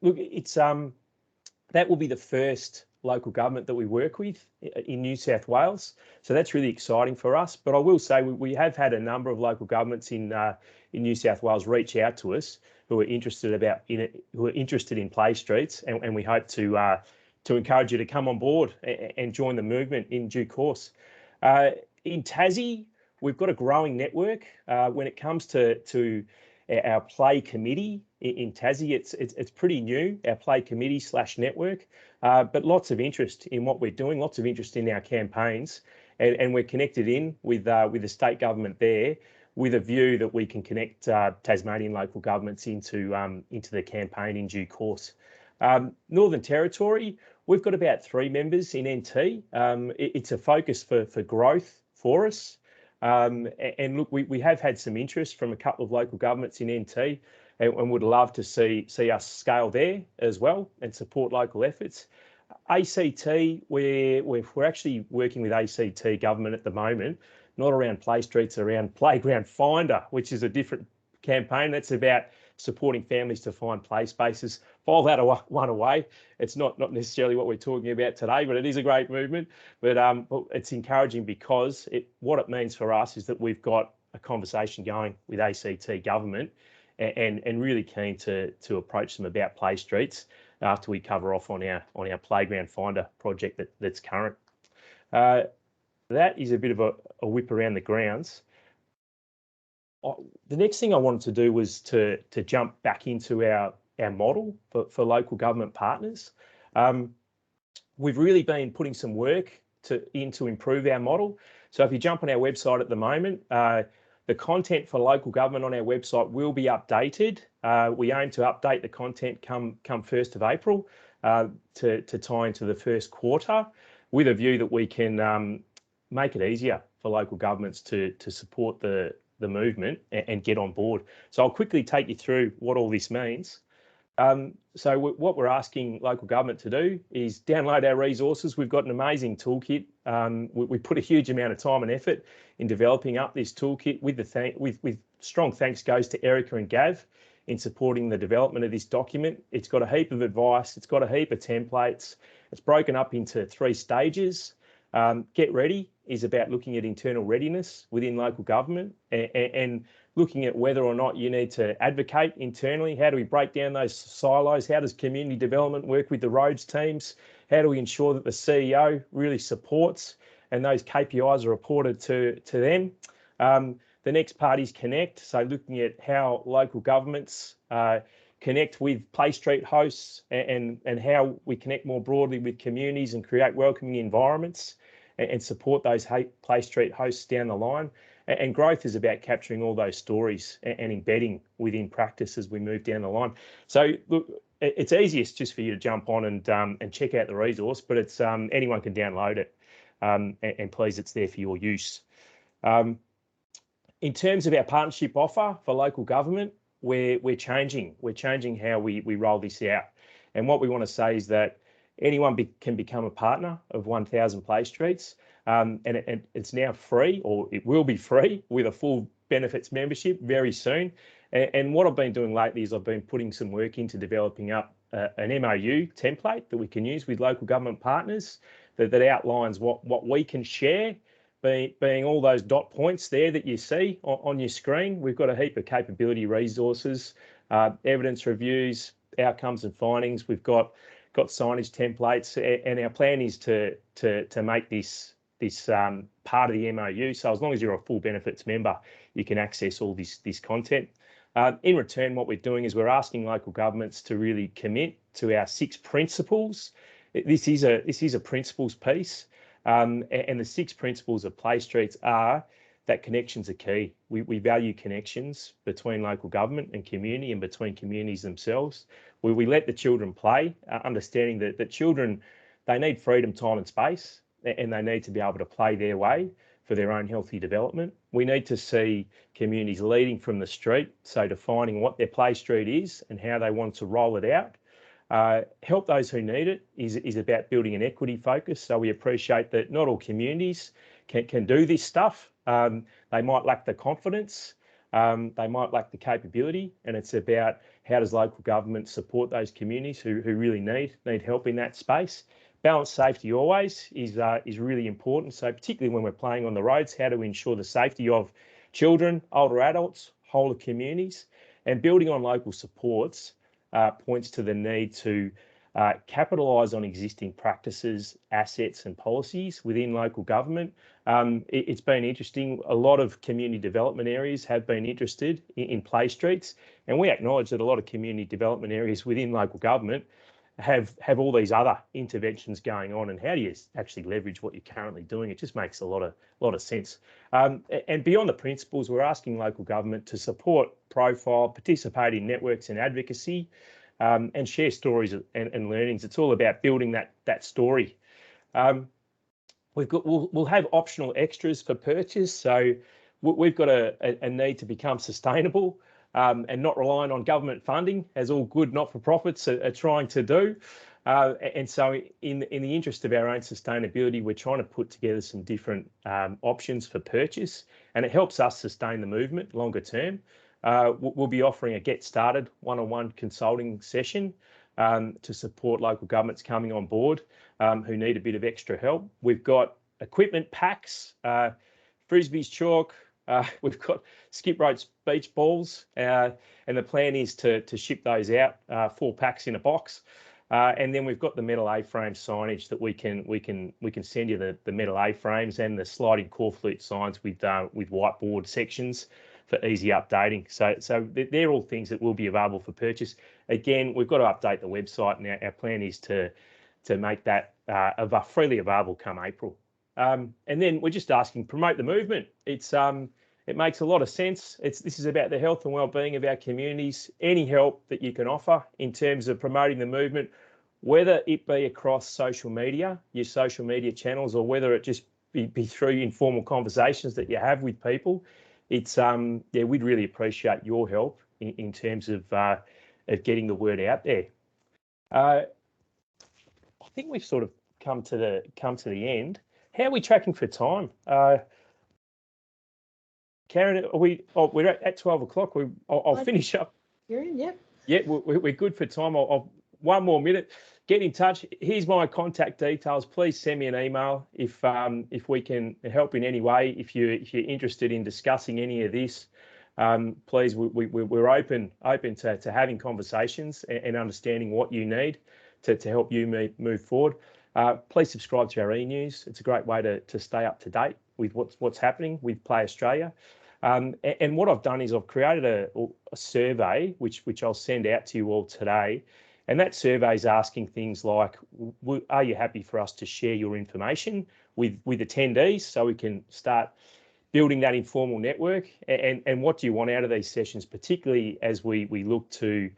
[SPEAKER 1] look, it's that will be the first local government that we work with in New South Wales, so that's really exciting for us. But I will say we have had a number of local governments in New South Wales reach out to us who are interested in Play Streets, and we hope to encourage you to come on board and join the movement in due course. In Tassie, we've got a growing network when it comes to our Play Committee in Tassie. It's pretty new, our Play Committee / network, but lots of interest in what we're doing, lots of interest in our campaigns, and we're connected in with the state government there, with a view that we can connect Tasmanian local governments into the campaign in due course. Northern Territory, we've got about 3 members in NT. It's a focus for growth for us. And look, we have had some interest from a couple of local governments in NT, and would love to see us scale there as well and support local efforts. ACT, we're actually working with ACT government at the moment, not around Play Streets, around Playground Finder, which is a different campaign. That's about supporting families to find play spaces. File that one away. It's not necessarily what we're talking about today, but it is a great movement. But it's encouraging because what it means for us is that we've got a conversation going with ACT government, and really keen to approach them about Play Streets after we cover off on our Playground Finder project that's current. That is a bit of a whip around the grounds. The next thing I wanted to do was to jump back into our model for local government partners. We've really been putting some work in to improve our model. So if you jump on our website at the moment, the content for local government on our website will be updated. We aim to update the content come 1st of April to tie into the first quarter, with a view that we can make it easier for local governments to support the movement and get on board. So I'll quickly take you through what all this means. So what we're asking local government to do is download our resources. We've got an amazing toolkit. We put a huge amount of time and effort in developing up this toolkit. With strong thanks goes to Erica and Gav in supporting the development of this document. It's got a heap of advice. It's got a heap of templates. It's broken up into 3 stages. Get Ready is about looking at internal readiness within local government and looking at whether or not you need to advocate internally. How do we break down those silos? How does community development work with the roads teams? How do we ensure that the CEO really supports and those KPIs are reported to them? The next part is Connect. So looking at how local governments connect with Play Street hosts and how we connect more broadly with communities and create welcoming environments and support those Play Street hosts down the line. And growth is about capturing all those stories and embedding within practice as we move down the line. So look, it's easiest just for you to jump on and check out the resource, but it's anyone can download it, and please, it's there for your use. In terms of our partnership offer for local government, we're changing. We're changing how we roll this out. And what we want to say is that anyone can become a partner of 1000 Play Streets. And it's now free, or it will be free, with a full benefits membership very soon. And what I've been doing lately is I've been putting some work into developing up an MOU template that we can use with local government partners that outlines what we can share, being all those dot points there that you see on your screen. We've got a heap of capability resources, evidence reviews, outcomes and findings. We've got signage templates, and our plan is to make this part of the MOU. So as long as you're a full benefits member, you can access all this content. In return, what we're doing is we're asking local governments to really commit to our 6 principles. This is a principles piece, and the 6 principles of Play Streets are that connections are key. We value connections between local government and community, and between communities themselves. We let the children play, understanding that children, they need freedom, time and space, and they need to be able to play their way for their own healthy development. We need to see communities leading from the street, so defining what their play street is and how they want to roll it out. Help those who need it is about building an equity focus. So we appreciate that not all communities can do this stuff. They might lack the confidence, they might lack the capability, and it's about how does local government support those communities who really need help in that space. Balanced safety always is really important. So particularly when we're playing on the roads, how do we ensure the safety of children, older adults, whole of communities? And building on local supports points to the need to capitalise on existing practices, assets and policies within local government. It's been interesting. A lot of community development areas have been interested in Play Streets, and we acknowledge that a lot of community development areas within local government have all these other interventions going on, and how do you actually leverage what you're currently doing? It just makes a lot of sense. And beyond the principles, we're asking local government to support, profile, participate in networks and advocacy, and share stories and learnings. It's all about building that story. We'll have optional extras for purchase, so we've got a need to become sustainable. And not relying on government funding, as all good not-for-profits are trying to do. And so in the interest of our own sustainability, we're trying to put together some different options for purchase, and it helps us sustain the movement longer term. We'll be offering a Get Started one-on-one consulting session to support local governments coming on board who need a bit of extra help. We've got equipment packs, frisbees, chalk, we've got skip ropes, beach balls, and the plan is to ship those out, 4 packs in a box. And then we've got the metal A-frame signage that we can send you the metal A-frames and the sliding core flute signs with whiteboard sections for easy updating. So they're all things that will be available for purchase. Again, we've got to update the website, and our plan is to make that freely available come April. And then we're just asking, promote the movement. It makes a lot of sense. This is about the health and well-being of our communities. Any help that you can offer in terms of promoting the movement, whether it be across social media, your social media channels, or whether it just be through informal conversations that you have with people, it's we'd really appreciate your help in terms of getting the word out there. I think we've sort of come to the end. How are we tracking for time? Karen, we're at 12 o'clock. I'll finish up.
[SPEAKER 6] You're in, yep.
[SPEAKER 1] Yeah, we're good for time. I'll 1 more minute. Get in touch. Here's my contact details. Please send me an email if we can help in any way. If you're interested in discussing any of this, please, we're open to having conversations and understanding what you need to help you move forward. Please subscribe to our e-news. It's a great way to stay up to date with what's happening with Play Australia. And what I've done is I've created a survey, which I'll send out to you all today. And that survey is asking things like, are you happy for us to share your information with attendees so we can start building that informal network? And what do you want out of these sessions, particularly as we look to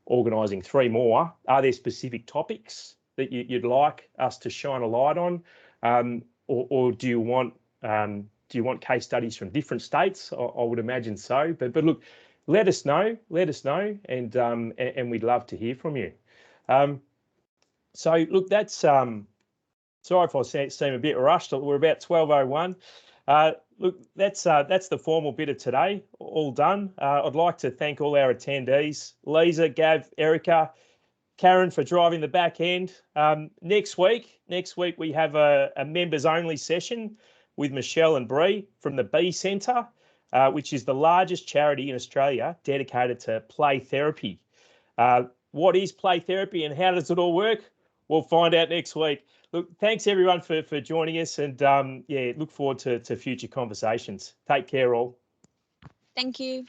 [SPEAKER 1] organising 3 more? Are there specific topics that you'd like us to shine a light on, or do you want case studies from different states? I would imagine so. But look, let us know, and we'd love to hear from you. So look, that's sorry if I seem a bit rushed. We're about 12:01. Look, that's the formal bit of today, all done. I'd like to thank all our attendees, Lisa, Gav, Erica, Karen for driving the back end. Next week we have a members only session with Michelle and Bree from the B Centre, which is the largest charity in Australia dedicated to play therapy. What is play therapy and how does it all work? We'll find out next week. Look, thanks everyone for joining us, and look forward to future conversations. Take care all.
[SPEAKER 3] Thank you.